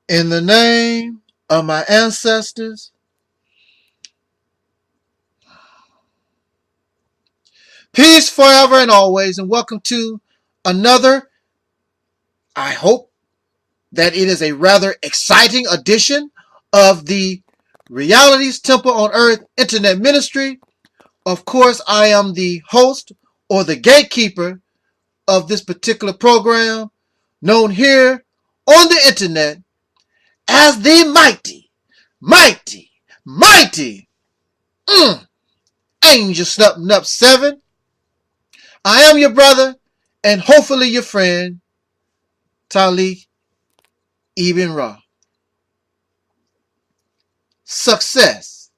In the name of my ancestors, peace forever and always, and welcome to another, I hope that it is a rather exciting edition of the Reality's Temple on Earth Internet Ministry. Of course, I am the host or the gatekeeper of this particular program, known here on the internet as the mighty Angel Snupping Up 7. I am your brother and hopefully your friend, Taalik Ibn'rad. Success.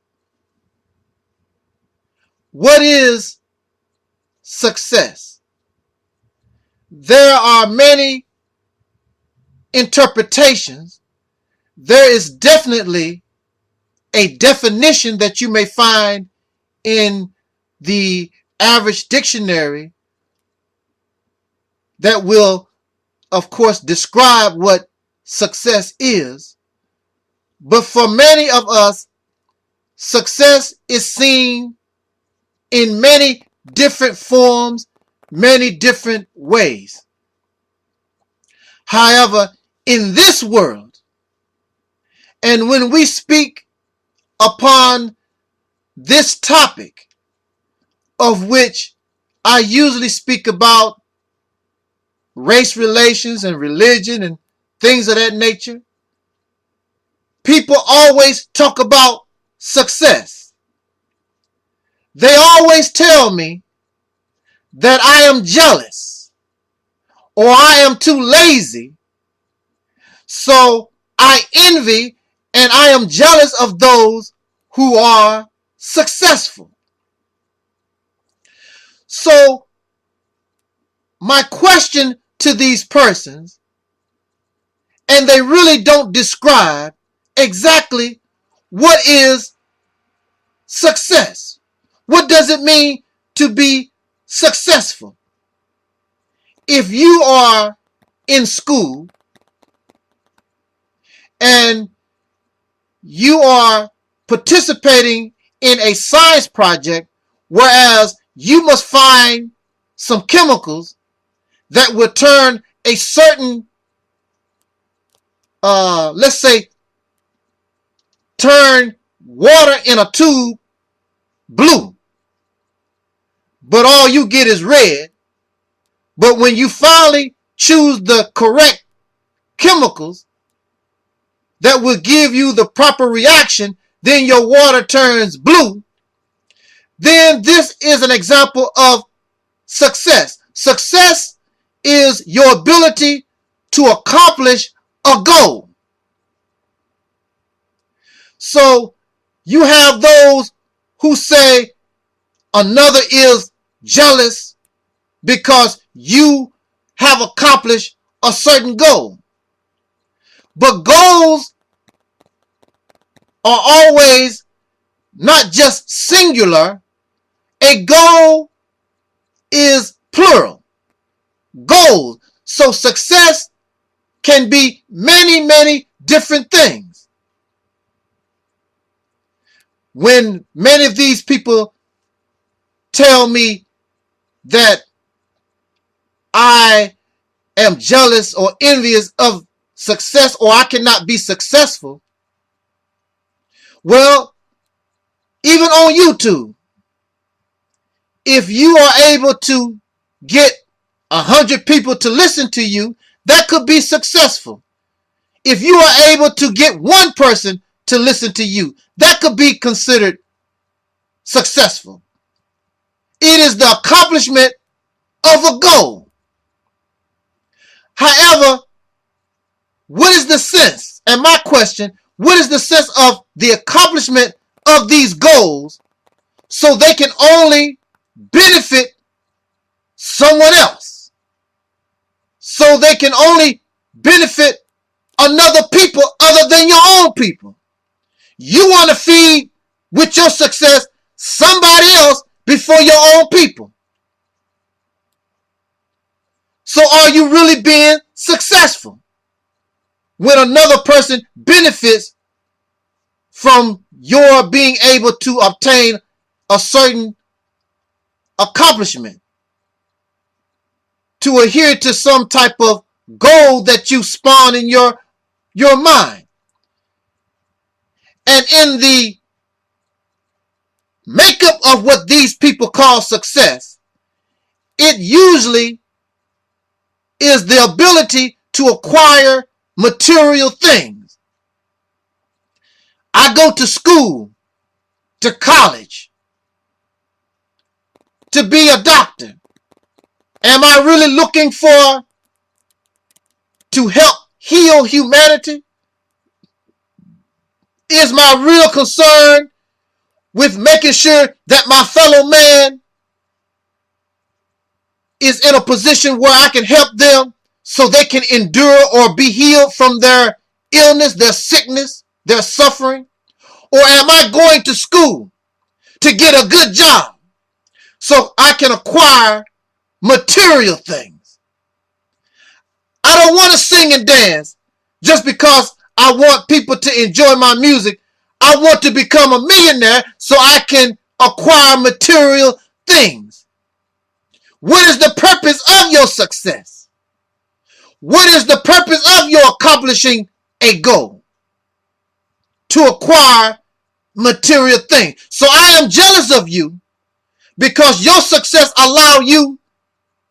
What is success? There are many interpretations. There is definitely a definition that you may find in the average dictionary that will, of course, describe what success is. But for many of us, success is seen in many different forms, many different ways. However, in this world, and when we speak upon this topic, of which I usually speak about race relations and religion and things of that nature, people always talk about success. They always tell me that I am jealous or I am too lazy, so I envy and I am jealous of those who are successful. So my question to these persons, and they really don't describe exactly what is success. What does it mean to be successful? If you are in school and you are participating in a science project, whereas you must find some chemicals that will turn a certain, let's say, turn water in a tube blue, but all you get is red. But when you finally choose the correct chemicals that will give you the proper reaction, then your water turns blue. Then this is an example of success. Success is your ability to accomplish a goal. So you have those who say another is jealous because you have accomplished a certain goal. But goals are always not just singular. A goal is plural. Goals. So success can be many, many different things. When many of these people tell me that I am jealous or envious of success, or I cannot be successful, well, even on YouTube, if you are able to get 100 people to listen to you, that could be successful. If you are able to get one person to listen to you, that could be considered successful. It is the accomplishment of a goal. However, what is the sense? And my question, what is the sense of the accomplishment of these goals so they can only benefit someone else? So they can only benefit another people other than your own people. You want to feed with your success somebody else before your own people. So are you really being successful? when another person benefits from your being able to obtain a certain accomplishment, to adhere to some type of goal that you spawn in your mind. And in the makeup of what these people call success, it usually is the ability to acquire material things. I go to school, to college, to be a doctor. Am I really looking to help heal humanity? Is my real concern with making sure that my fellow man is in a position where I can help them so they can endure or be healed from their illness, their sickness, their suffering? Or am I going to school to get a good job so I can acquire material things? I don't want to sing and dance just because I want people to enjoy my music. I want to become a millionaire so I can acquire material things. What is the purpose of your success? What is the purpose of your accomplishing a goal? To acquire material things. So I am jealous of you because your success allow you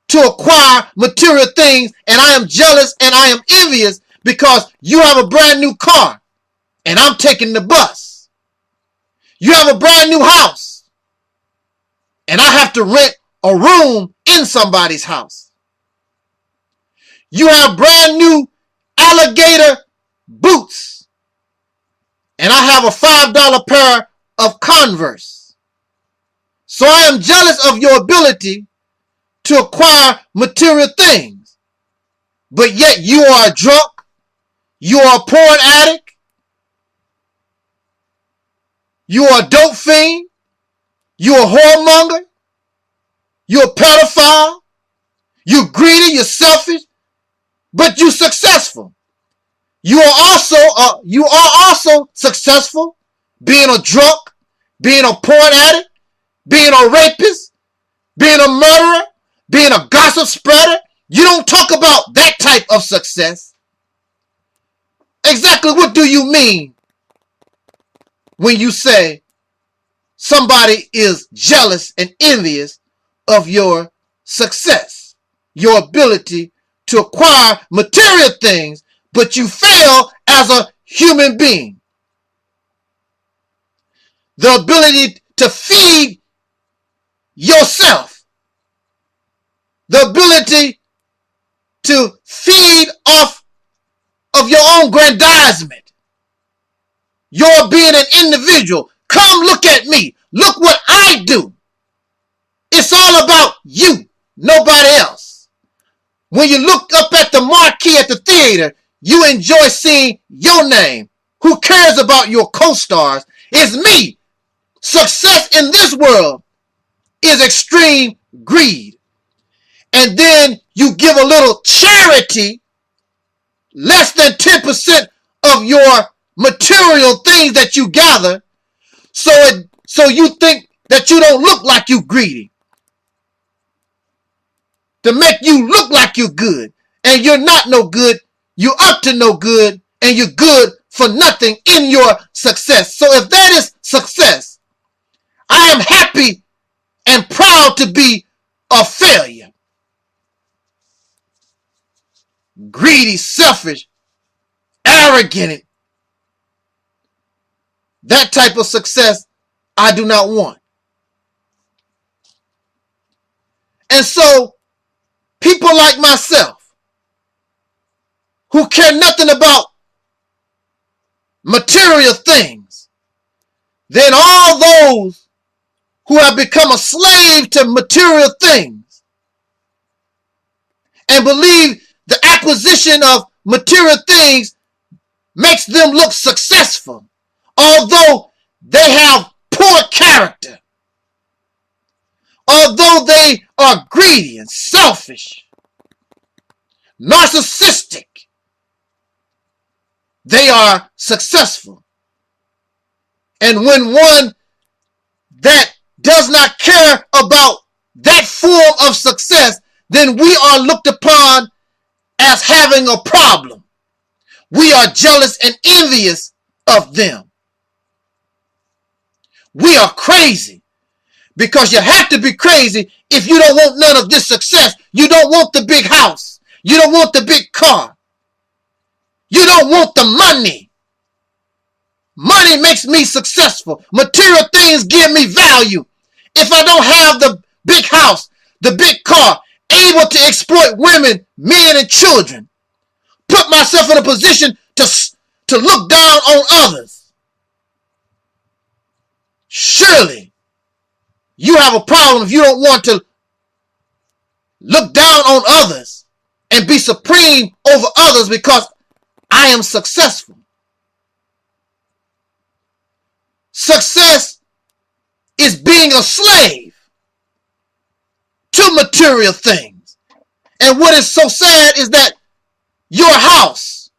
to acquire material things, and I am jealous and I am envious because you have a brand new car and I'm taking the bus. You have a brand new house and I have to rent a room in somebody's house. You have brand new alligator boots and I have a $5 pair of Converse. So I am jealous of your ability to acquire material things. But yet you are a drunk, you are a porn addict, you are a dope fiend, you are a whoremonger, you're a pedophile, you're greedy, you're selfish, but you're successful. You are also successful being a drunk, being a porn addict, being a rapist, being a murderer, being a gossip spreader. You don't talk about that type of success. Exactly what do you mean when you say somebody is jealous and envious of your success, your ability to acquire material things, but you fail as a human being? The ability to feed yourself, the ability to feed off of your own grandizement, your being an individual. Come look at me. Look what I do. It's all about you, nobody else. When you look up at the marquee at the theater, you enjoy seeing your name. Who cares about your co-stars? It's me. Success in this world is extreme greed. And then you give a little charity, less than 10% of your material things that you gather, so you think that you don't look like you greedy, to make you look like you're good. And you're not no good. You're up to no good, and you're good for nothing in your success. So if that is success, I am happy and proud to be a failure. Greedy, selfish, arrogant. That type of success I do not want. And so people like myself, who care nothing about material things, then all those who have become a slave to material things and believe the acquisition of material things makes them look successful, although they have poor character, although they are greedy and selfish, narcissistic, they are successful. And when one that does not care about that form of success, then we are looked upon as having a problem. We are jealous and envious of them. We are crazy, because you have to be crazy if you don't want none of this success. You don't want the big house. You don't want the big car. You don't want the money. Money makes me successful. Material things give me value. If I don't have the big house, the big car, able to exploit women, men, and children, put myself in a position to look down on others, surely you have a problem if you don't want to look down on others and be supreme over others because I am successful. Success is being a slave to material things. And what is so sad is that your house,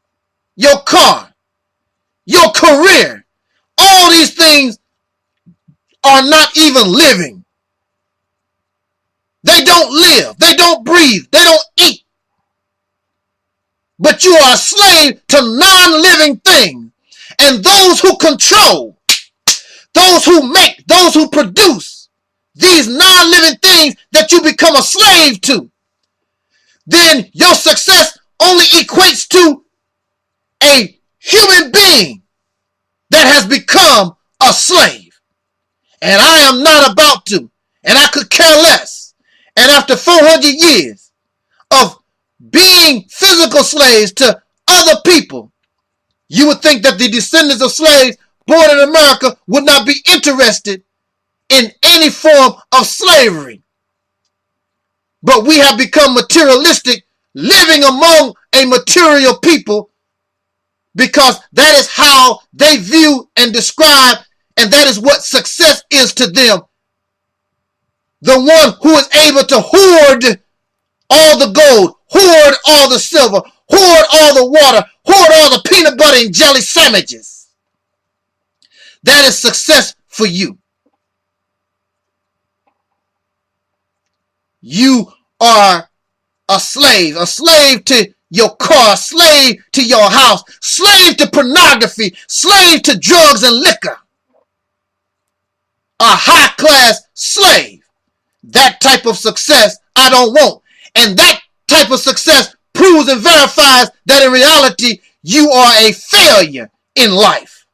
your car, your career, all these things are not even living. They don't live. They don't breathe. They don't eat. But you are a slave to non-living things. And those who control, those who make, those who produce these non-living things that you become a slave to, then your success only equates to a human being that has become a slave. And I am not about to, and I could care less. And after 400 years of being physical slaves to other people, you would think that the descendants of slaves born in America would not be interested in any form of slavery. But we have become materialistic, living among a material people, because that is how they view and describe, and that is what success is to them. The one who is able to hoard all the gold, hoard all the silver, hoard all the water, hoard all the peanut butter and jelly sandwiches. That is success for you. You are a slave to your car, slave to your house, slave to pornography, slave to drugs and liquor. A high-class slave. That type of success I don't want. And that type of success proves and verifies that in reality you are a failure in life.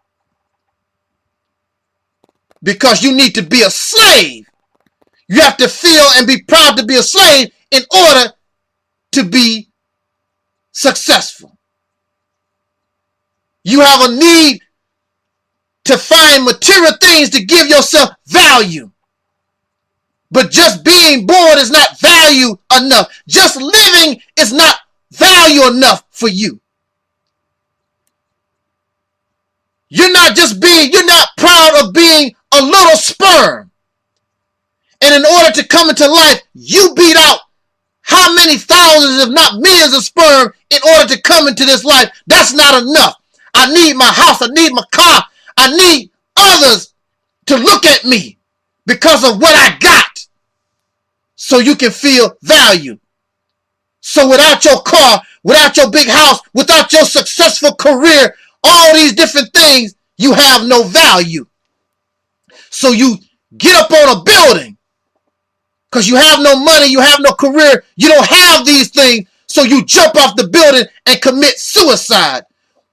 Because you need to be a slave. You have to feel and be proud to be a slave in order to be successful. You have a need to find material things to give yourself value. But just being born is not value enough. Just living is not value enough for you. You're not proud of being a little sperm. And in order to come into life, you beat out how many thousands, if not millions of sperm in order to come into this life. That's not enough. I need my house. I need my car. I need others to look at me because of what I got, so you can feel value. So without your car, without your big house, without your successful career, all these different things, you have no value. So you get up on a building because you have no money, you have no career, you don't have these things, so you jump off the building and commit suicide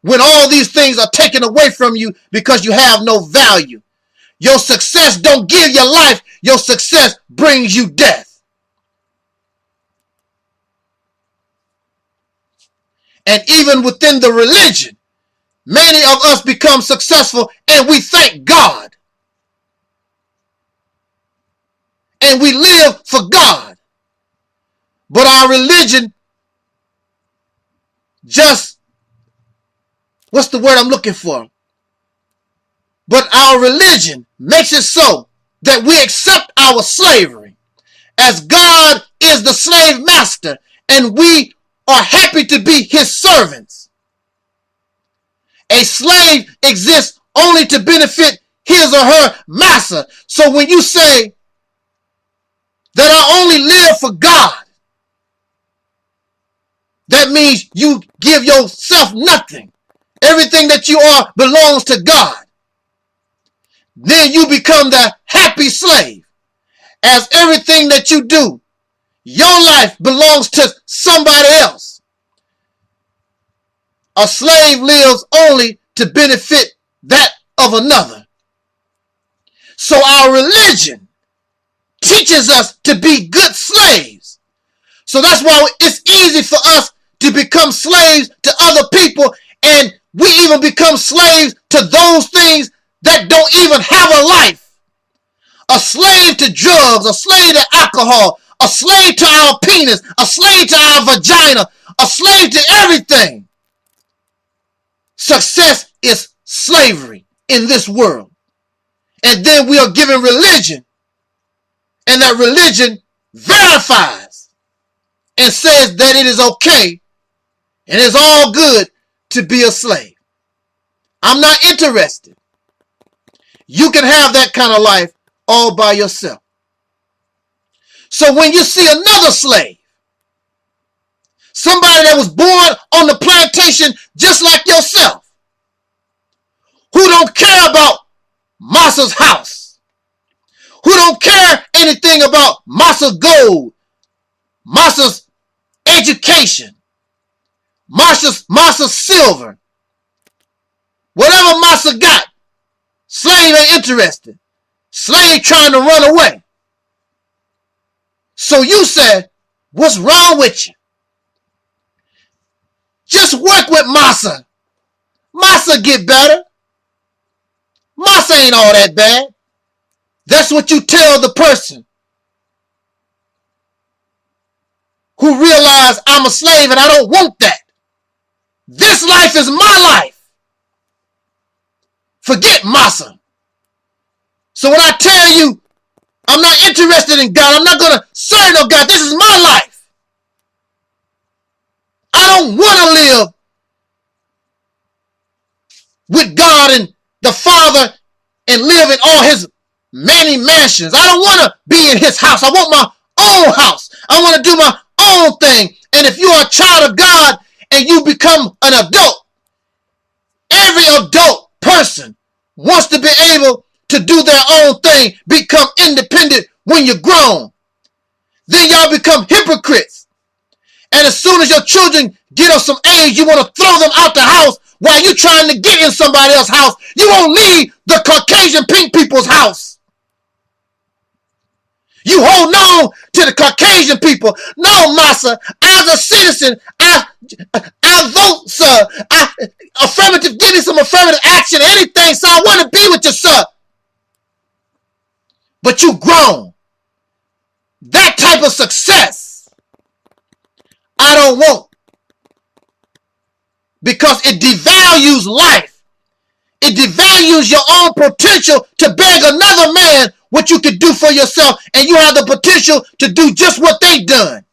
when all these things are taken away from you because you have no value. Your success don't give you life, your success brings you death. And even within the religion, many of us become successful and we thank God. And we live for God. But our religion just, what's the word I'm looking for? But our religion makes it so that we accept our slavery as God is the slave master and we are happy to be his servants. A slave exists only to benefit his or her master. So when you say that I only live for God, that means you give yourself nothing. Everything that you are belongs to God. Then you become the happy slave. As everything that you do, your life belongs to somebody else. A slave lives only to benefit that of another. So our religion teaches us to be good slaves. So that's why it's easy for us to become slaves to other people, and we even become slaves to those things that don't even have a life. A slave to drugs, a slave to alcohol, a slave to our penis, a slave to our vagina, a slave to everything. Success is slavery in this world. And then we are given religion, and that religion verifies and says that it is okay and it's all good to be a slave. I'm not interested. You can have that kind of life all by yourself. So when you see another slave, somebody that was born on the plantation just like yourself, who don't care about Masa's house, who don't care anything about Masa's gold, Masa's education, Masa's silver, whatever Masa got, slave ain't interested. Slave trying to run away. So you said, what's wrong with you? Just work with Masa. Masa get better. Masa ain't all that bad. That's what you tell the person who realize I'm a slave and I don't want that. This life is my life. Forget Masa. So when I tell you I'm not interested in God, I'm not going to serve no God, this is my life. I don't want to live with God and the Father and live in all his many mansions. I don't want to be in his house. I want my own house. I want to do my own thing. And if you are a child of God and you become an adult, every adult person wants to be able to do their own thing, become independent when you're grown. Then y'all become hypocrites. And as soon as your children get of some age, you want to throw them out the house while you're trying to get in somebody else's house. You won't leave the Caucasian pink people's house. You hold on to the Caucasian people. No, Masa, as a citizen, I vote, sir. Affirmative, give me some affirmative action, anything, so I want to be with you, sir. But you grown. That type of success, I don't want. Because it devalues life. It devalues your own potential to beg another man what you could do for yourself, and you have the potential to do just what they done.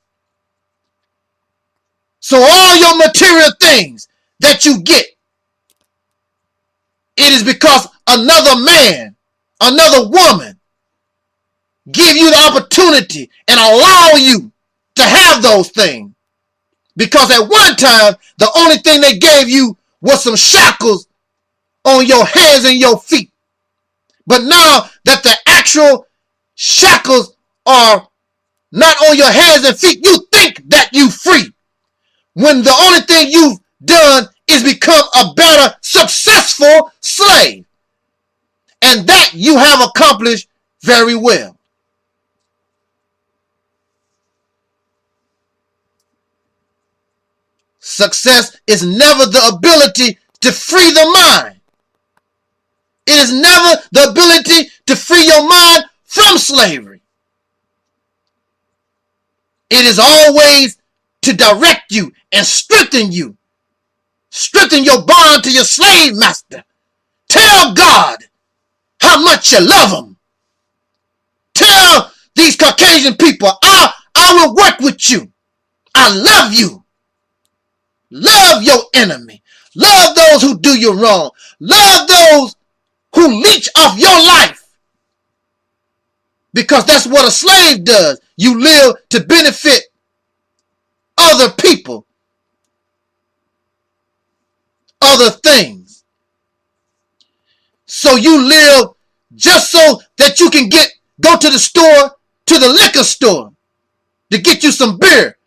So all your material things that you get, it is because another man, another woman, give you the opportunity and allow you to have those things. Because at one time, the only thing they gave you was some shackles on your hands and your feet. But now that the actual shackles are not on your hands and feet, you think that you free. When the only thing you've done is become a better, successful slave. And that you have accomplished very well. Success is never the ability to free the mind. It is never the ability to free your mind from slavery. It is always to direct you and strengthen you. Strengthen your bond to your slave master. Tell God how much you love him. Tell these Caucasian people, I will work with you. I love you. Love your enemy. Love those who do you wrong. Love those who leech off your life. Because that's what a slave does. You live to benefit other people, other things. So you live just so that you can go to the store, to the liquor store, to get you some beer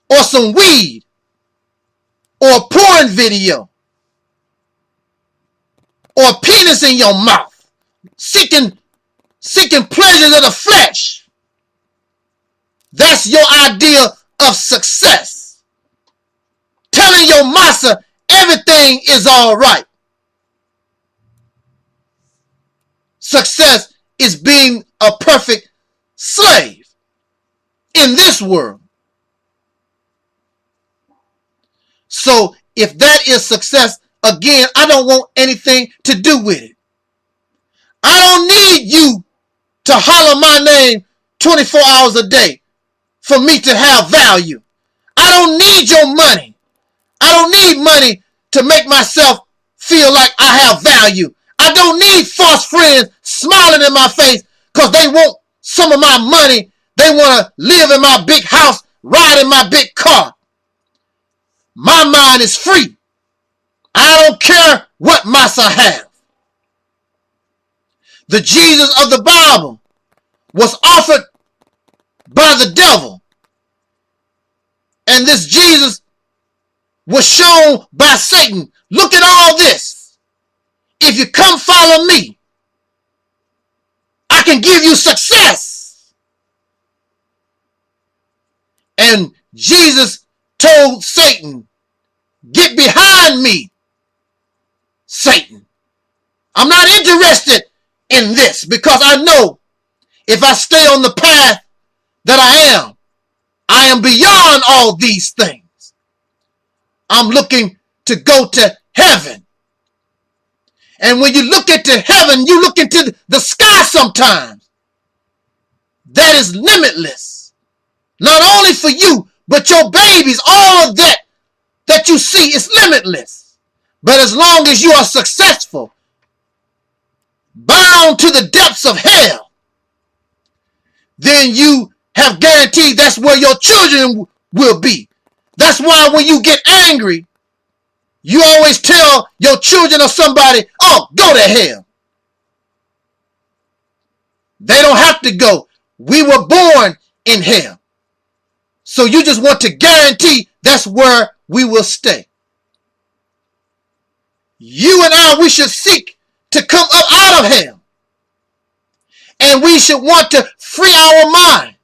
or some weed or a porn video or a penis in your mouth, seeking pleasures of the flesh. That's your idea of success. Telling your massa everything is all right. Success is being a perfect slave in this world. So if that is success, again, I don't want anything to do with it. I don't need you to holler my name 24 hours a day for me to have value. I don't need your money. I don't need money to make myself feel like I have value. I don't need false friends smiling in my face because they want some of my money. They want to live in my big house, ride in my big car. My mind is free. I don't care what massa have. The Jesus of the Bible was offered by the devil. And this Jesus was shown by Satan. Look at all this. If you come follow me, I can give you success. And Jesus told Satan, get behind me, Satan. I'm not interested in this because I know if I stay on the path that I am beyond all these things. I'm looking to go to heaven. And when you look into heaven, you look into the sky sometimes. That is limitless. Not only for you, but your babies, all of that you see is limitless. But as long as you are successful, bound to the depths of hell, then you have guaranteed that's where your children will be. That's why when you get angry, you always tell your children or somebody, oh, go to hell. They don't have to go. We were born in hell. So you just want to guarantee that's where we will stay. You and I, we should seek to come up out of hell. And we should want to free our mind.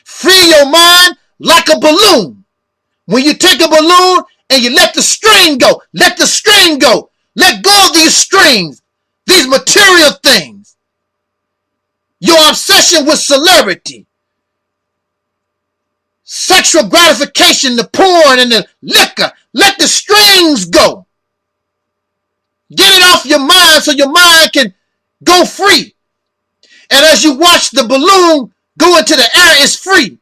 Free your mind like a balloon. When you take a balloon and you let the string go, let the string go. Let go of these strings, these material things. Your obsession with celebrity, sexual gratification, the porn and the liquor. Let the strings go. Get it off your mind so your mind can go free. And as you watch the balloon go into the air, it's free.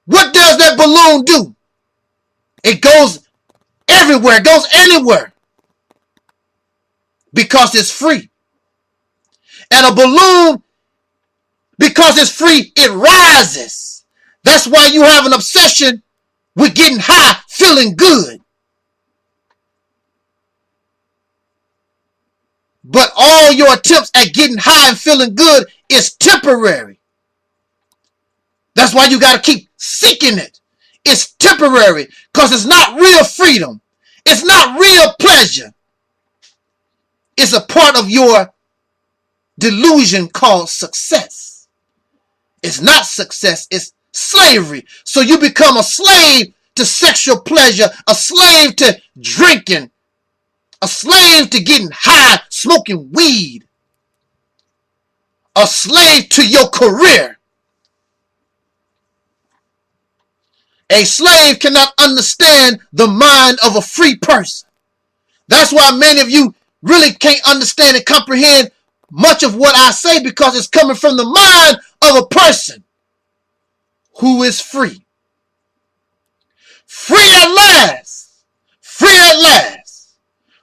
What does that balloon do? It goes everywhere, it goes anywhere. Because it's free. And a balloon, because it's free, it rises. That's why you have an obsession with getting high, feeling good. But all your attempts at getting high and feeling good is temporary. That's why you got to keep seeking it. It's temporary because it's not real freedom. It's not real pleasure. It's a part of your delusion called success. It's not success, it's slavery. So you become a slave to sexual pleasure, a slave to drinking, a slave to getting high, smoking weed, a slave to your career. A slave cannot understand the mind of a free person. That's why many of you really can't understand and comprehend much of what I say, because it's coming from the mind of a person who is free. Free at last. Free at last.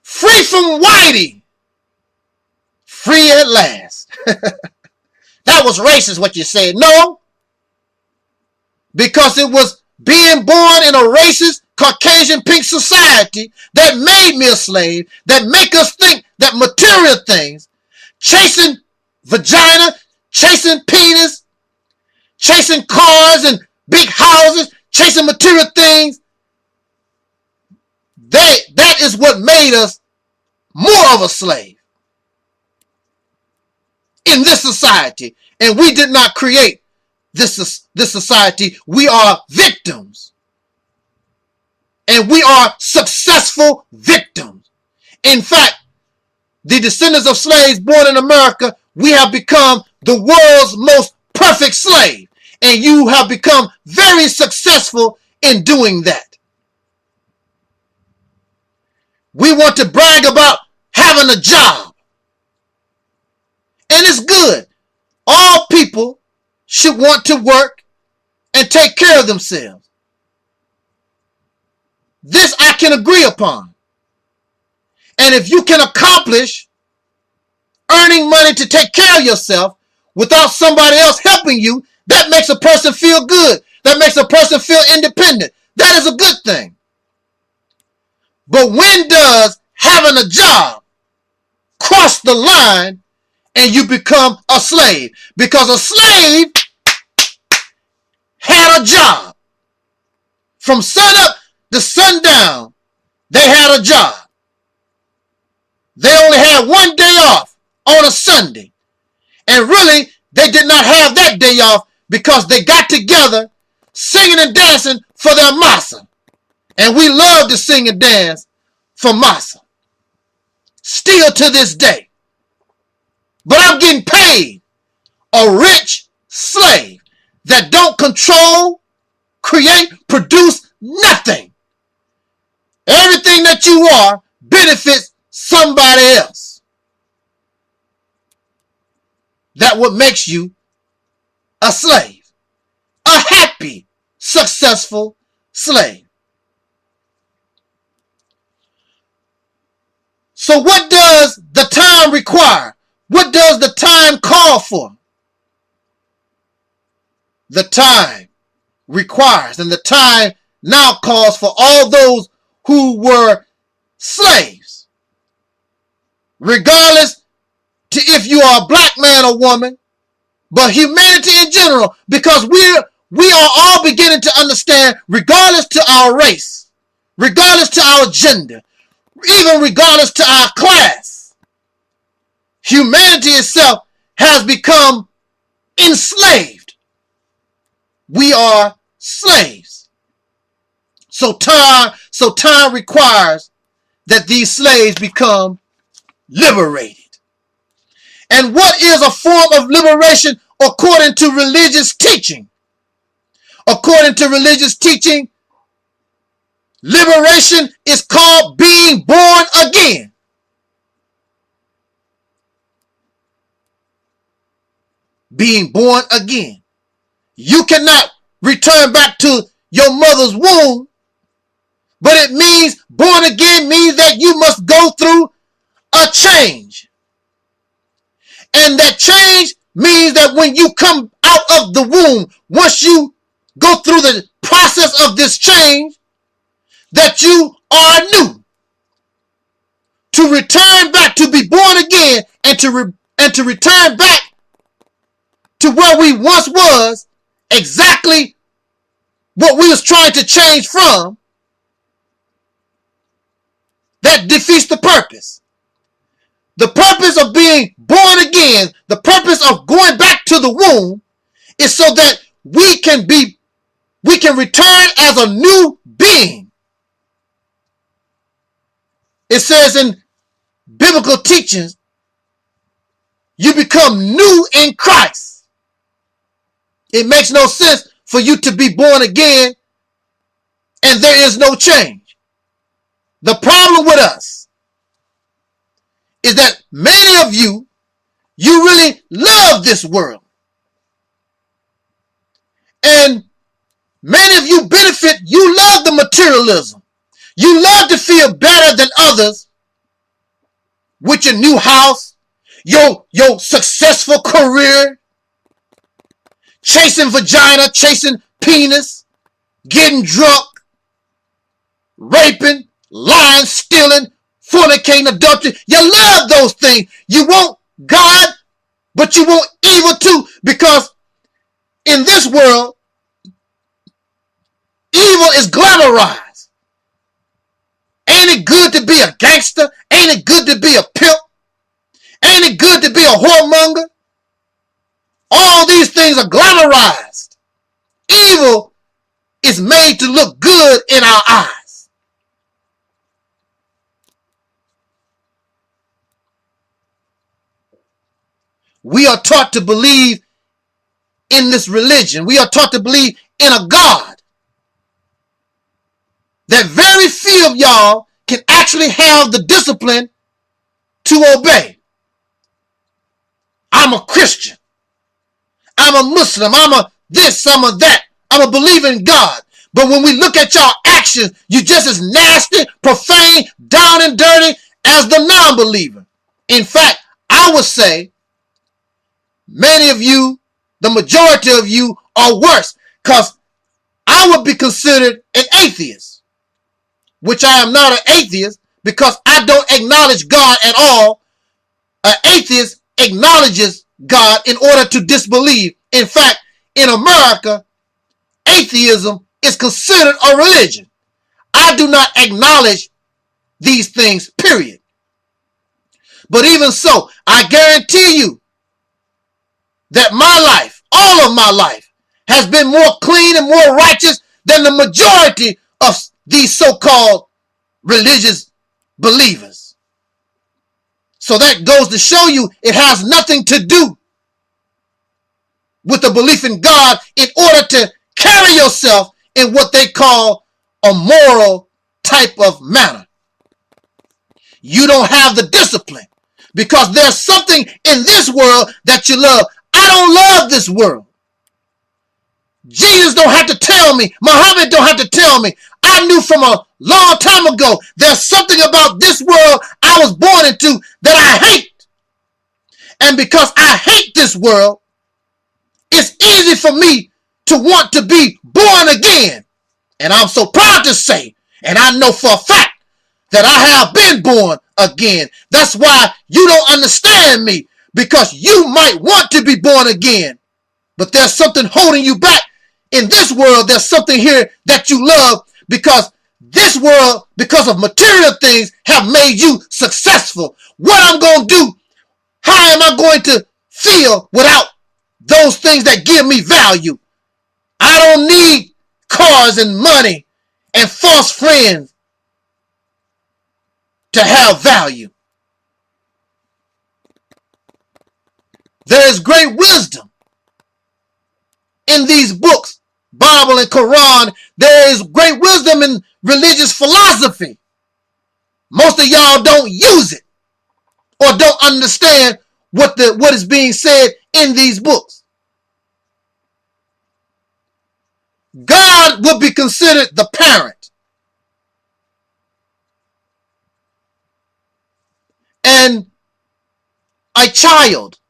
Free from Whitey. Free at last. That was racist what you said. No. Because it was being born in a racist Caucasian pink society that made me a slave, that make us think that material things, chasing vagina, chasing penis, chasing cars and big houses, chasing material things, that is what made us more of a slave in this society. And we did not create this society. We are victims. And we are successful victims. In fact, the descendants of slaves born in America, we have become the world's most perfect slave. And you have become very successful in doing that. We want to brag about having a job. And it's good. All people should want to work and take care of themselves. This I can agree upon. And if you can accomplish earning money to take care of yourself without somebody else helping you, that makes a person feel good. That makes a person feel independent. That is a good thing. But when does having a job cross the line and you become a slave? Because a slave had a job. From sun up to sundown, they had a job. They only had one day off on a Sunday. And really, they did not have that day off because they got together singing and dancing for their massa. And we love to sing and dance for massa. Still to this day. But I'm getting paid. A rich slave that don't control, create, produce nothing. Everything that you are benefits somebody else. That's what makes you a slave. A happy, successful slave. So what does the time require? What does the time call for? The time requires, and the time now calls for all those who were slaves, regardless to if you are a black man or woman, but humanity in general, because we are all beginning to understand, regardless to our race, regardless to our gender, even regardless to our class, humanity itself has become enslaved. We are slaves. So time requires that these slaves become liberated. And what is a form of liberation according to religious teaching? According to religious teaching, liberation is called being born again. Being born again. You cannot return back to your mother's womb, but it means born again means that you must go through a change. And that change means that when you come out of the womb, once you go through the process of this change, that you are new. To return back, to be born again, and to return back to where we once was, exactly what we was trying to change from, that defeats the purpose. The purpose of being born again, the purpose of going back to the womb, is so that we can return as a new being. It says in biblical teachings, you become new in Christ. It makes no sense for you to be born again and there is no change. The problem with us is that many of you really love this world. And many of you benefit, you love the materialism. You love to feel better than others with your new house, your successful career, chasing vagina, chasing penis, getting drunk, raping, lying, stealing, fornicating, adultery. You love those things. You want God, but you want evil too, because in this world, evil is glamorized. Ain't it good to be a gangster? Ain't it good to be a pimp? Ain't it good to be a whoremonger? All these things are glamorized. Evil is made to look good in our eyes. We are taught to believe in this religion. We are taught to believe in a God that very few of y'all can actually have the discipline to obey. I'm a Christian. I'm a Muslim. I'm a this, I'm a that. I'm a believer in God. But when we look at y'all actions, you just as nasty, profane, down and dirty as the non-believer. In fact, I would say many of you, the majority of you, are worse, because I would be considered an atheist, which I am not an atheist because I don't acknowledge God at all. An atheist acknowledges God in order to disbelieve. In fact, in America, atheism is considered a religion. I do not acknowledge these things, period. But even so, I guarantee you that my life, all of my life, has been more clean and more righteous than the majority of these so-called religious believers. So that goes to show you it has nothing to do with the belief in God in order to carry yourself in what they call a moral type of manner. You don't have the discipline because there's something in this world that you love. I don't love this world. Jesus don't have to tell me. Muhammad don't have to tell me. I knew from a long time ago there's something about this world I was born into that I hate. And because I hate this world, it's easy for me to want to be born again. And I'm so proud to say, and I know for a fact, that I have been born again. That's why you don't understand me, because you might want to be born again, but there's something holding you back. In this world, there's something here that you love, because this world, because of material things, have made you successful. What I'm going to do, how am I going to feel without those things that give me value? I don't need cars and money and false friends to have value. There is great wisdom in these books, Bible and Quran. There is great wisdom in religious philosophy. Most of y'all don't use it or don't understand what is being said in these books. God would be considered the parent. And a child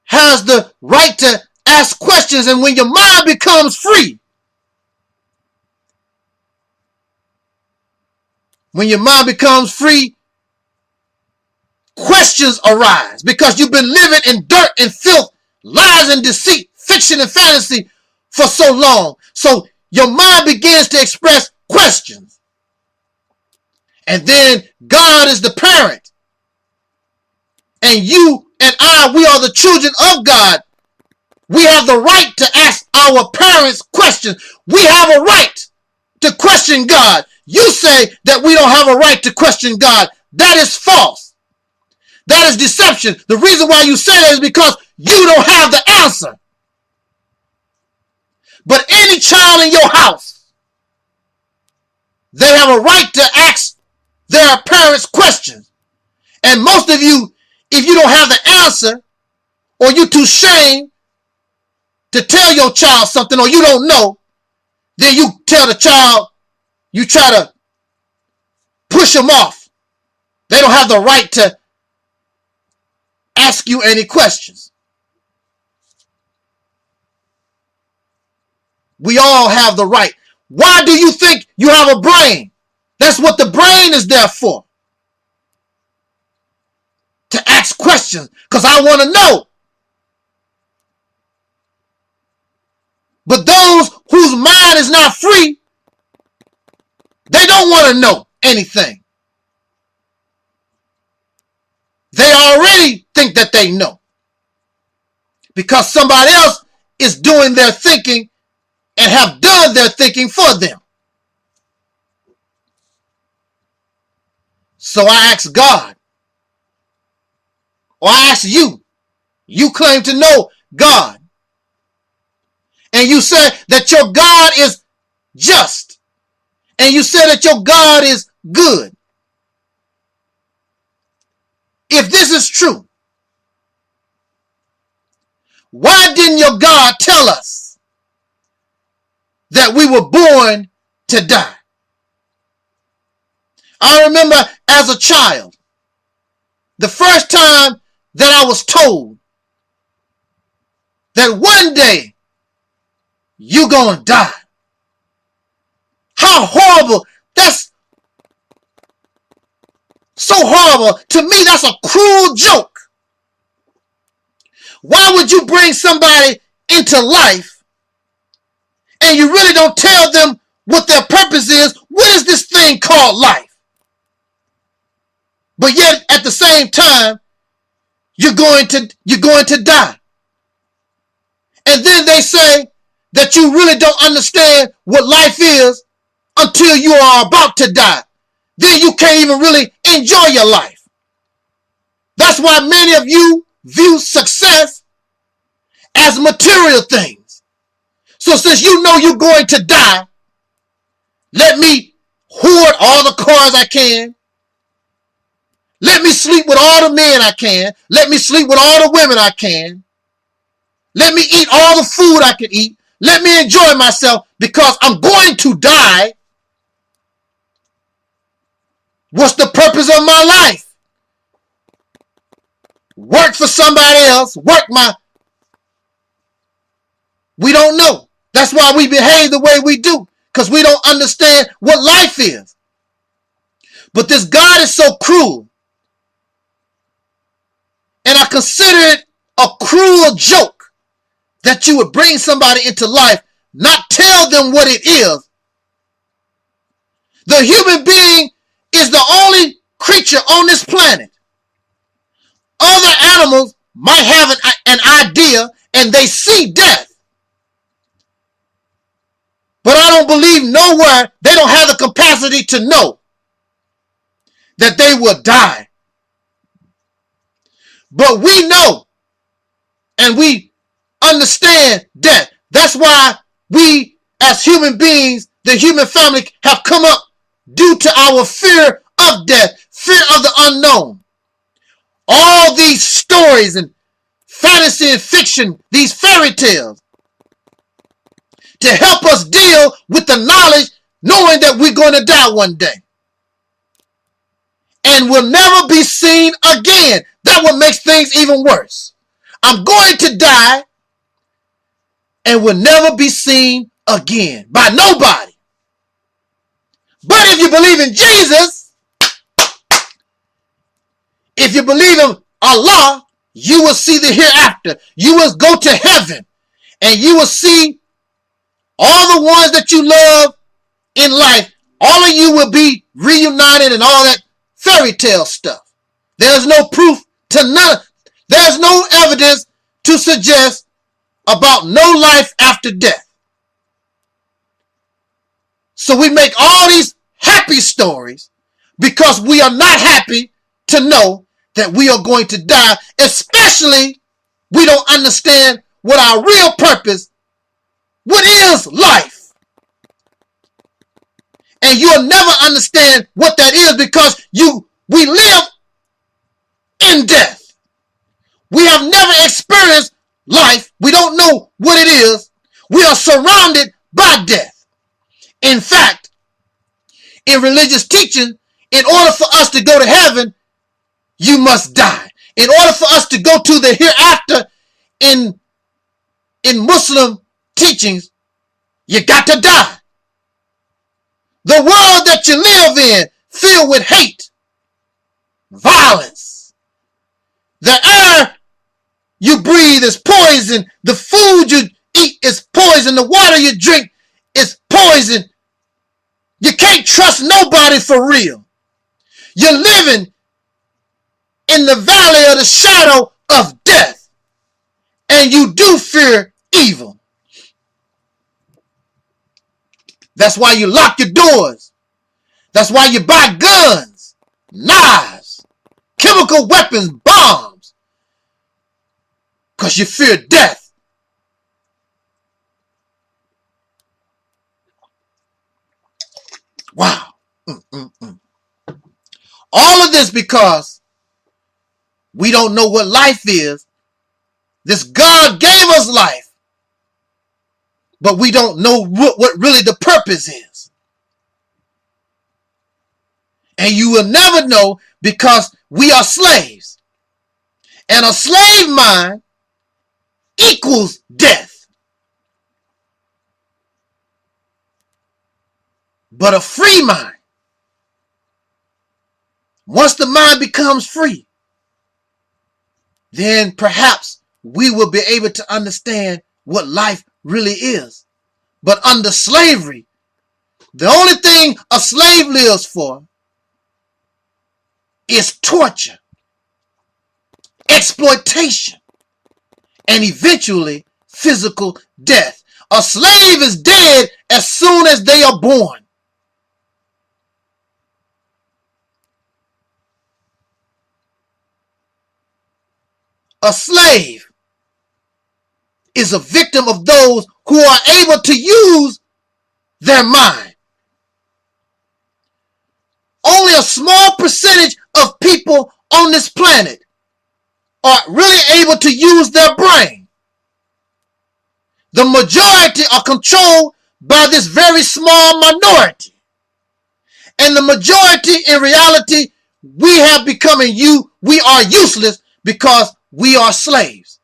has the right to ask questions, and when your mind becomes free, questions arise because you've been living in dirt and filth, lies and deceit, fiction and fantasy for so long. So your mind begins to express questions. And then God is the parent. And you and I, we are the children of God. We have the right to ask our parents questions. We have a right to question God. You say that we don't have a right to question God. That is false. That is deception. The reason why you say that is because you don't have the answer. But any child in your house, they have a right to ask their parents questions. And most of you, if you don't have the answer, or you're too ashamed to tell your child something, or you don't know, then you tell the child, you try to push them off. They don't have the right to ask you any questions. We all have the right. Why do you think you have a brain? That's what the brain is there for. To ask questions, because I want to know. But those whose mind is not free, they don't want to know anything. They already think that they know. Because somebody else is doing their thinking and have done their thinking for them. So I ask God, or I ask you, you claim to know God, and you say that your God is just, and you say that your God is good. If this is true, why didn't your God tell us that we were born to die? I remember as a child, the first time that I was told that one day you're going to die. How horrible. That's so horrible. To me, that's a cruel joke. Why would you bring somebody into life and you really don't tell them what their purpose is? What is this thing called life? But yet, at the same time, you're going to die. And then they say that you really don't understand what life is until you are about to die. Then you can't even really enjoy your life. That's why many of you view success as material things. So since you know you're going to die, let me hoard all the cars I can. Let me sleep with all the men I can. Let me sleep with all the women I can. Let me eat all the food I can eat. Let me enjoy myself because I'm going to die. What's the purpose of my life? Work for somebody else. We don't know. That's why we behave the way we do. Because we don't understand what life is. But this God is so cruel. And I consider it a cruel joke that you would bring somebody into life, not tell them what it is. The human being is the only creature on this planet. Other animals might have an idea and they see death. But I don't believe nowhere they don't have the capacity to know that they will die. But we know and we understand death. That's why we as human beings, the human family, have come up due to our fear of death, fear of the unknown. All these stories and fantasy and fiction, these fairy tales, to help us deal with the knowledge, knowing that we're going to die one day. And will never be seen again. That what makes things even worse. I'm going to die and will never be seen again by nobody. But if you believe in Jesus, if you believe in Allah, you will see the hereafter. You will go to heaven and you will see all the ones that you love in life. All of you will be reunited and all that fairy tale stuff. There's no proof to none. There's no evidence to suggest about no life after death. So we make all these happy stories because we are not happy to know that we are going to die, especially we don't understand what our real purpose, what is life. And you'll never understand what that is because we live in death. We have never experienced life. We don't know what it is. We are surrounded by death. In fact, in religious teaching, in order for us to go to heaven, you must die. In order for us to go to the hereafter in Muslim teachings, you got to die. The world that you live in, filled with hate, violence. The air you breathe is poison. The food you eat is poison. The water you drink is poison. You can't trust nobody for real. You're living in the valley of the shadow of death. And you do fear evil. That's why you lock your doors. That's why you buy guns, knives, chemical weapons, bombs. Because you fear death. Wow. All of this because we don't know what life is. This God gave us life, but we don't know what really the purpose is. And you will never know because we are slaves. And a slave mind equals death. But a free mind, once the mind becomes free, then perhaps we will be able to understand what life really is. But under slavery, the only thing a slave lives for is torture, exploitation, and eventually physical death. A slave is dead as soon as they are born. A slave is a victim of those who are able to use their mind. Only a small percentage of people on this planet are really able to use their brain. The majority are controlled by this very small minority. And the majority, in reality, we are useless because we are slaves.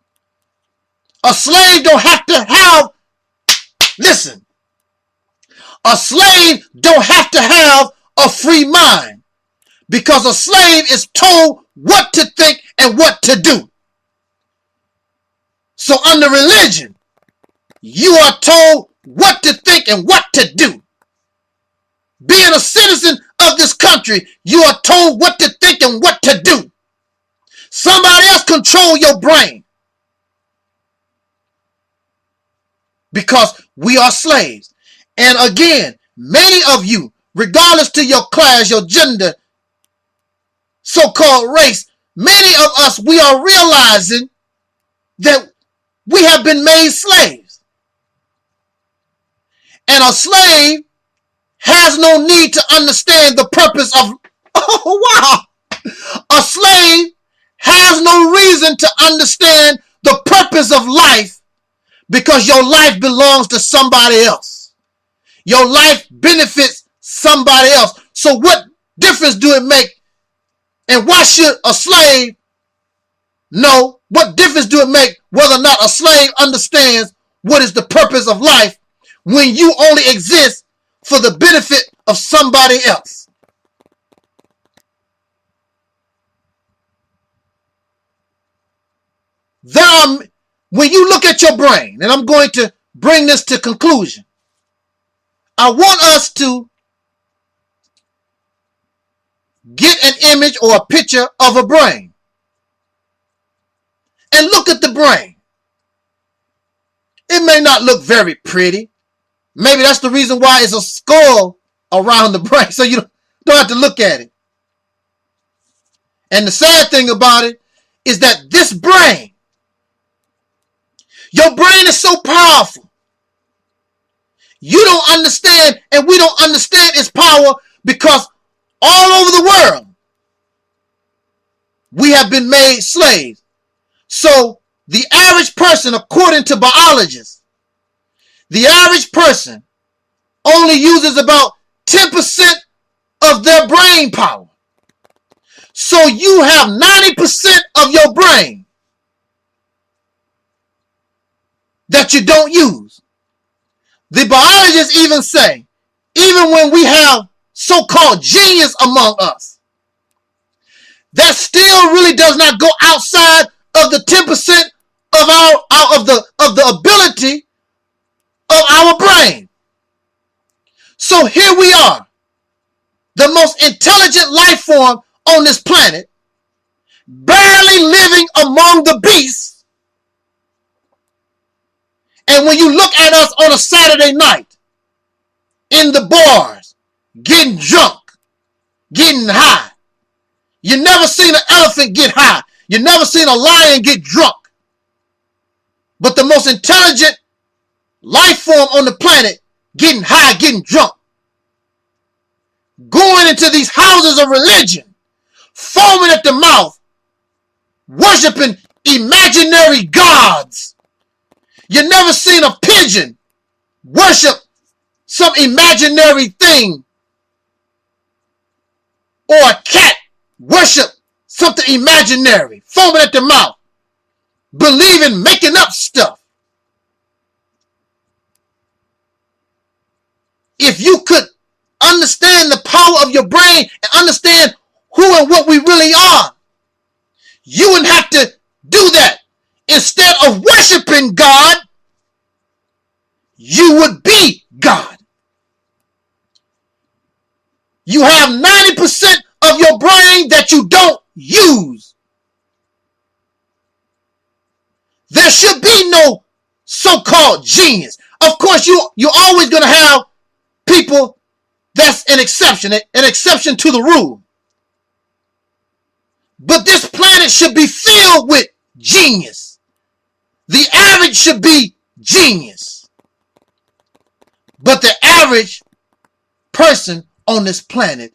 A slave don't have to have, listen, a slave don't have to have a free mind because a slave is told what to think and what to do. So under religion, you are told what to think and what to do. Being a citizen of this country, you are told what to think and what to do. Somebody else control your brain. Because we are slaves. And again, many of you, regardless to your class, your gender, so-called race, many of us, we are realizing that we have been made slaves. And a slave has no need to understand the purpose of, oh wow, a slave has no reason to understand the purpose of life because your life belongs to somebody else. Your life benefits somebody else. So what difference do it make? And why should a slave know? What difference do it make whether or not a slave understands what is the purpose of life when you only exist for the benefit of somebody else? When you look at your brain, and I'm going to bring this to conclusion, I want us to get an image or a picture of a brain and look at the brain. It may not look very pretty. Maybe that's the reason why it's a skull around the brain, so you don't have to look at it. And the sad thing about it is that this brain, your brain is so powerful. You don't understand, and we don't understand its power because all over the world, we have been made slaves. So the average person, according to biologists, the average person only uses about 10% of their brain power. So you have 90% of your brain that you don't use. The biologists even say, even when we have so-called genius among us, that still really does not go outside of the 10% of the ability of our brain. So here we are, the most intelligent life form on this planet, barely living among the beasts. And when you look at us on a Saturday night in the bars, getting drunk, getting high, you never seen an elephant get high. You never seen a lion get drunk. But the most intelligent life form on the planet getting high, getting drunk, going into these houses of religion, foaming at the mouth, worshiping imaginary gods. You never seen a pigeon worship some imaginary thing, or a cat worship something imaginary, foaming at the mouth, believing, making up stuff. If you could understand the power of your brain and understand who and what we really are, you wouldn't have to do that. Instead of worshiping God, you would be God. You have 90% of your brain that you don't use. There should be no so-called genius. Of course, you're always going to have people that's an exception to the rule. But this planet should be filled with genius. The average should be genius. But the average person on this planet,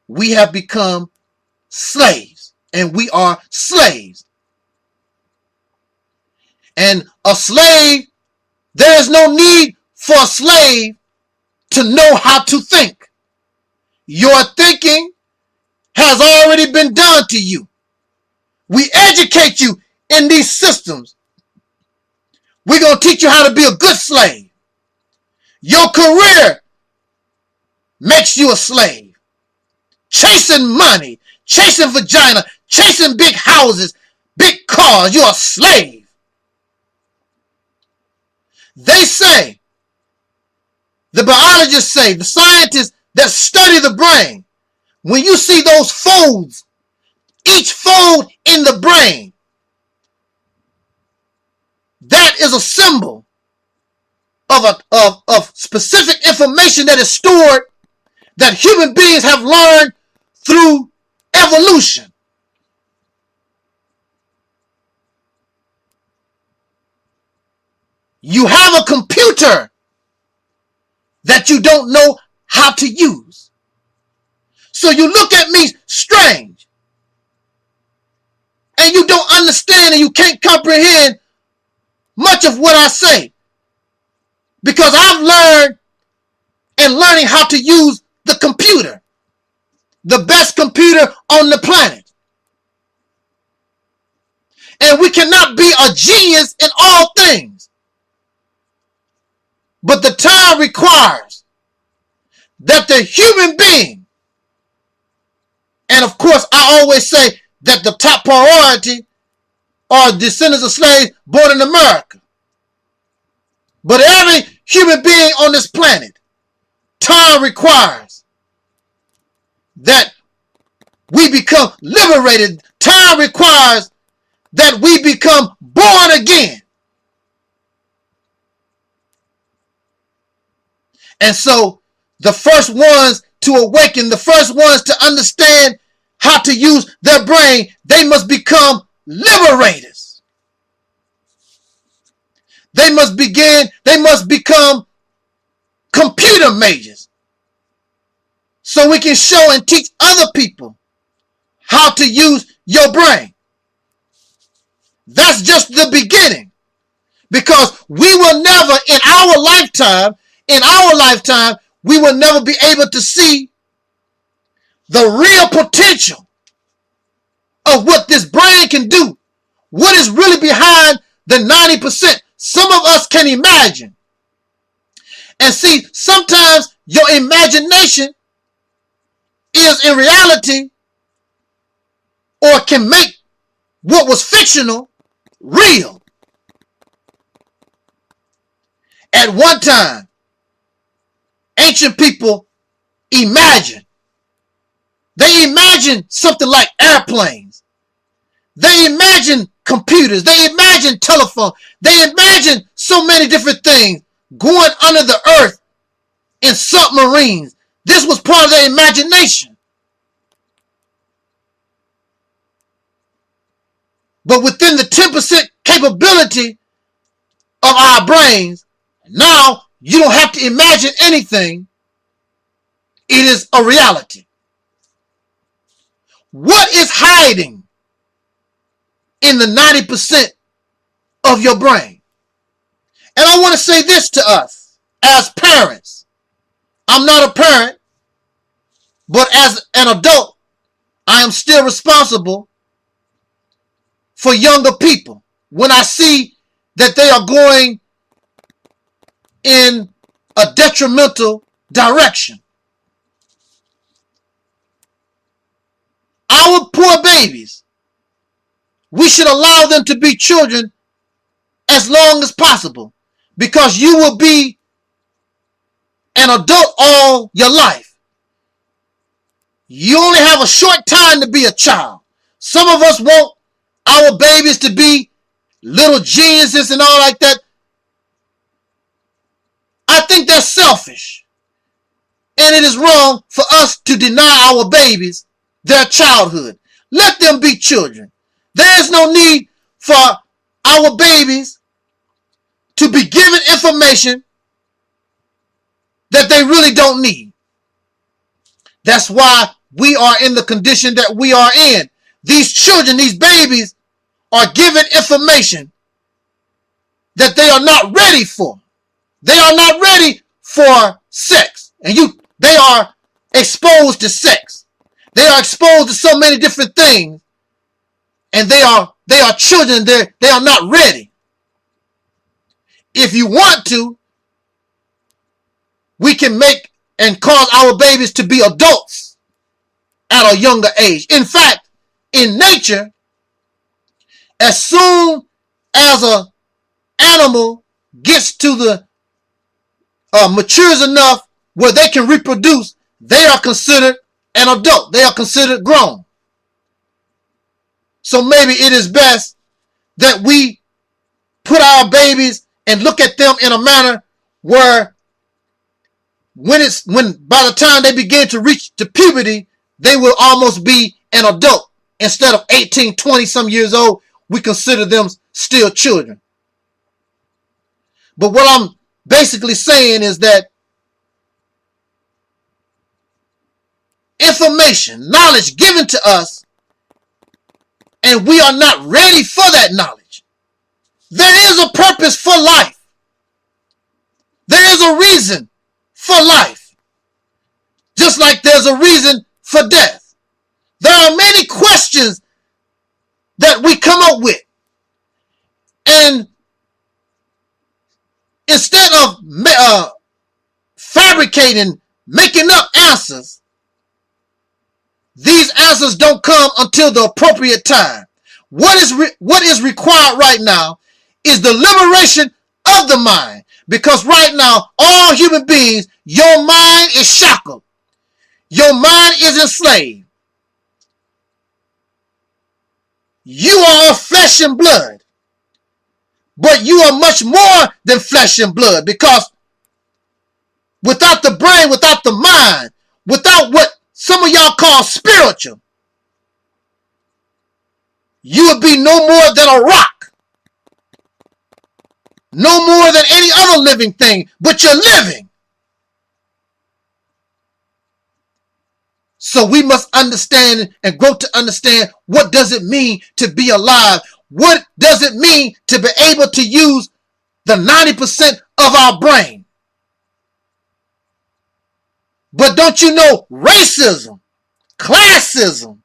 we have become slaves, and we are slaves. And a slave, there is no need for a slave to know how to think. Your thinking has already been done to you. We educate you in these systems. We're going to teach you how to be a good slave. Your career makes you a slave. Chasing money, chasing vagina, chasing big houses, big cars, you're a slave. They say, the biologists say, the scientists that study the brain, when you see those folds, each fold in the brain, that is a symbol of specific information that is stored, that human beings have learned through evolution. You have a computer that you don't know how to use. So you look at me strange, and you don't understand and you can't comprehend much of what I say, because I've learned and learning how to use the computer, the best computer on the planet. And we cannot be a genius in all things. But the time requires that the human being, and of course I always say that the top priority are descendants of slaves born in America. But every human being on this planet, time requires that we become liberated. Time requires that we become born again. And so the first ones to awaken, the first ones to understand how to use their brain, they must become liberators. They must become computer majors, so we can show and teach other people how to use your brain. That's just the beginning, because we will never in our lifetime, we will never be able to see the real potential of what this brain can do, what is really behind the 90%, some of us can imagine. And see, sometimes your imagination is in reality, or can make what was fictional real. At one time, ancient people imagined. They imagined something like airplanes. They imagined computers. They imagined telephone. They imagined so many different things going under the earth in submarines. This was part of their imagination. But within the 10% capability of our brains, now you don't have to imagine anything. It is a reality. What is hiding in the 90% of your brain? And I want to say this to us as parents. I'm not a parent, but as an adult, I am still responsible for younger people. When I see that they are going in a detrimental direction, our poor babies, we should allow them to be children as long as possible, because you will be an adult all your life. You only have a short time to be a child. Some of us want our babies to be little geniuses and all like that. I think that's selfish. And it is wrong for us to deny our babies their childhood. Let them be children. There is no need for our babies to be given information that they really don't need. That's why we are in the condition that we are in. These children, these babies, are given information that they are not ready for. They are not ready for sex. And they are exposed to sex. They are exposed to so many different things. And they are children. They are not ready. If you want to, we can make and cause our babies to be adults at a younger age. In fact, in nature, as soon as an animal gets to the matures enough where they can reproduce, they are considered an adult. They are considered grown. So maybe it is best that we put our babies and look at them in a manner where when by the time they begin to reach to puberty, they will almost be an adult. Instead of 18, 20 some years old, we consider them still children. But what I'm basically saying is that information, knowledge given to us, and we are not ready for that knowledge. There is a purpose for life. There is a reason for life. Just like there's a reason for death. There are many questions that we come up with. And instead of fabricating, making up answers, these answers don't come until the appropriate time. What is required right now is the liberation of the mind. Because right now, all human beings, your mind is shackled. Your mind is enslaved. You are of flesh and blood. But you are much more than flesh and blood, because without the brain, without the mind, without what some of y'all call spiritual, you would be no more than a rock. No more than any other living thing, but you're living. So we must understand and grow to understand, what does it mean to be alive? What does it mean to be able to use the 90% of our brain? But don't you know, racism classism,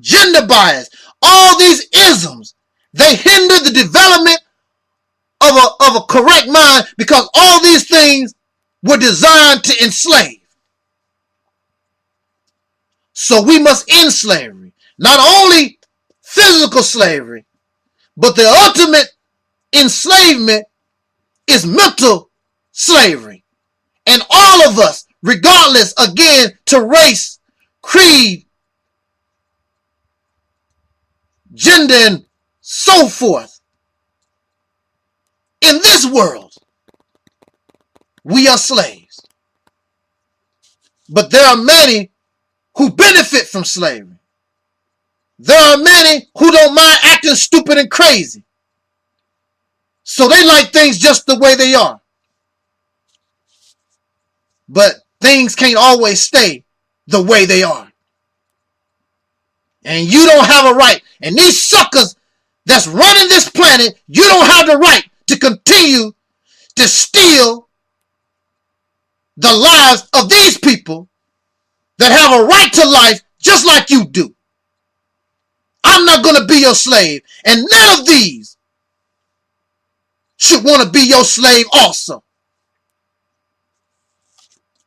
gender bias, all these isms, they hinder the development of a correct mind, because all these things were designed to enslave. So we must end slavery. Not only physical slavery, but the ultimate enslavement is mental slavery. And all of us, regardless, again, to race, creed, gender, and so forth, in this world, we are slaves. But there are many who benefit from slavery. There are many who don't mind acting stupid and crazy. So they like things just the way they are. But things can't always stay the way they are. And you don't have a right. And these suckers that's running this planet, you don't have the right to continue to steal the lives of these people that have a right to life just like you do. I'm not going to be your slave. And none of these should want to be your slave also.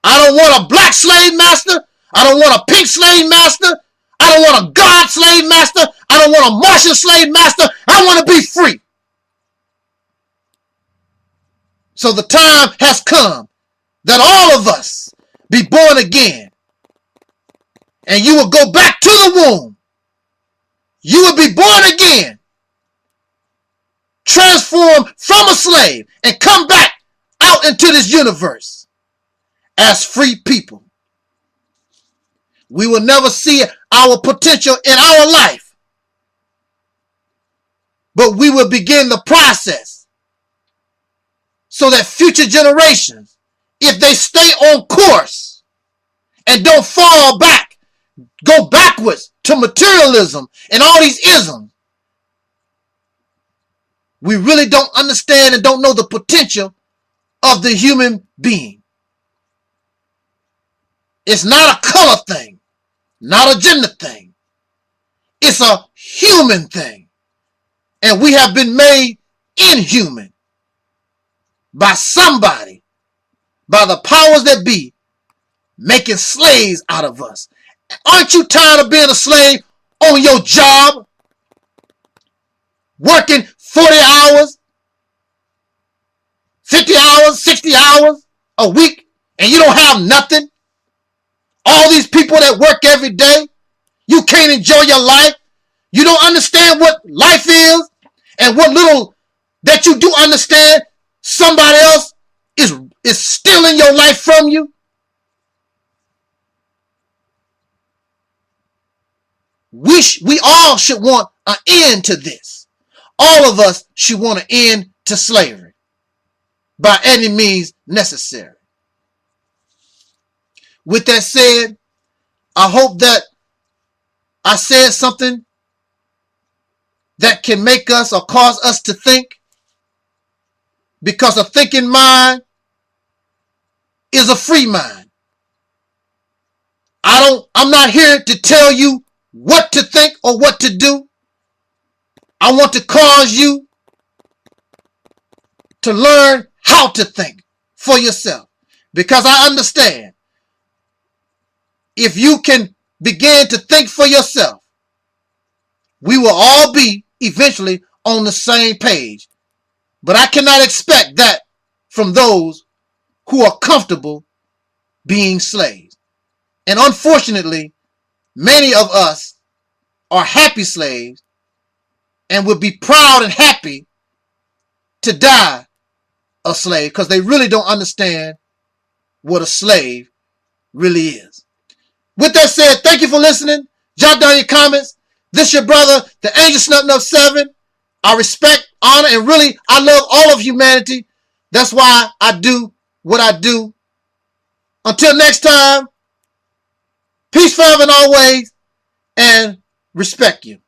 I don't want a black slave master. I don't want a pink slave master. I don't want a God slave master. I don't want a Martian slave master. I want to be free. So the time has come that all of us be born again. And you will go back to the womb. You will be born again. Transformed from a slave and come back out into this universe as free people. We will never see our potential in our life, but we will begin the process so that future generations, if they stay on course and don't fall back, go backwards to materialism and all these isms, we really don't understand and don't know the potential of the human being. It's not a color thing, not a gender thing. It's a human thing. And we have been made inhuman by somebody, by the powers that be, making slaves out of us. Aren't you tired of being a slave on your job? Working 40 hours, 50 hours, 60 hours a week, and you don't have nothing? All these people that work every day, you can't enjoy your life. You don't understand what life is, and what little that you do understand, somebody else is stealing your life from you. We all should want an end to this. All of us should want an end to slavery by any means necessary. With that said, I hope that I said something that can make us or cause us to think, because a thinking mind is a free mind. I'm not here to tell you what to think or what to do. I want to cause you to learn how to think for yourself, because I understand if you can begin to think for yourself, we will all be eventually on the same page. But I cannot expect that from those who are comfortable being slaves. And unfortunately, many of us are happy slaves and would be proud and happy to die a slave, because they really don't understand what a slave really is. With that said, thank you for listening. Jot down your comments. This your brother, the Angel Snuffing Up 7. I respect, honor, and really, I love all of humanity. That's why I do what I do. Until next time, peace, forever and always, and respect you.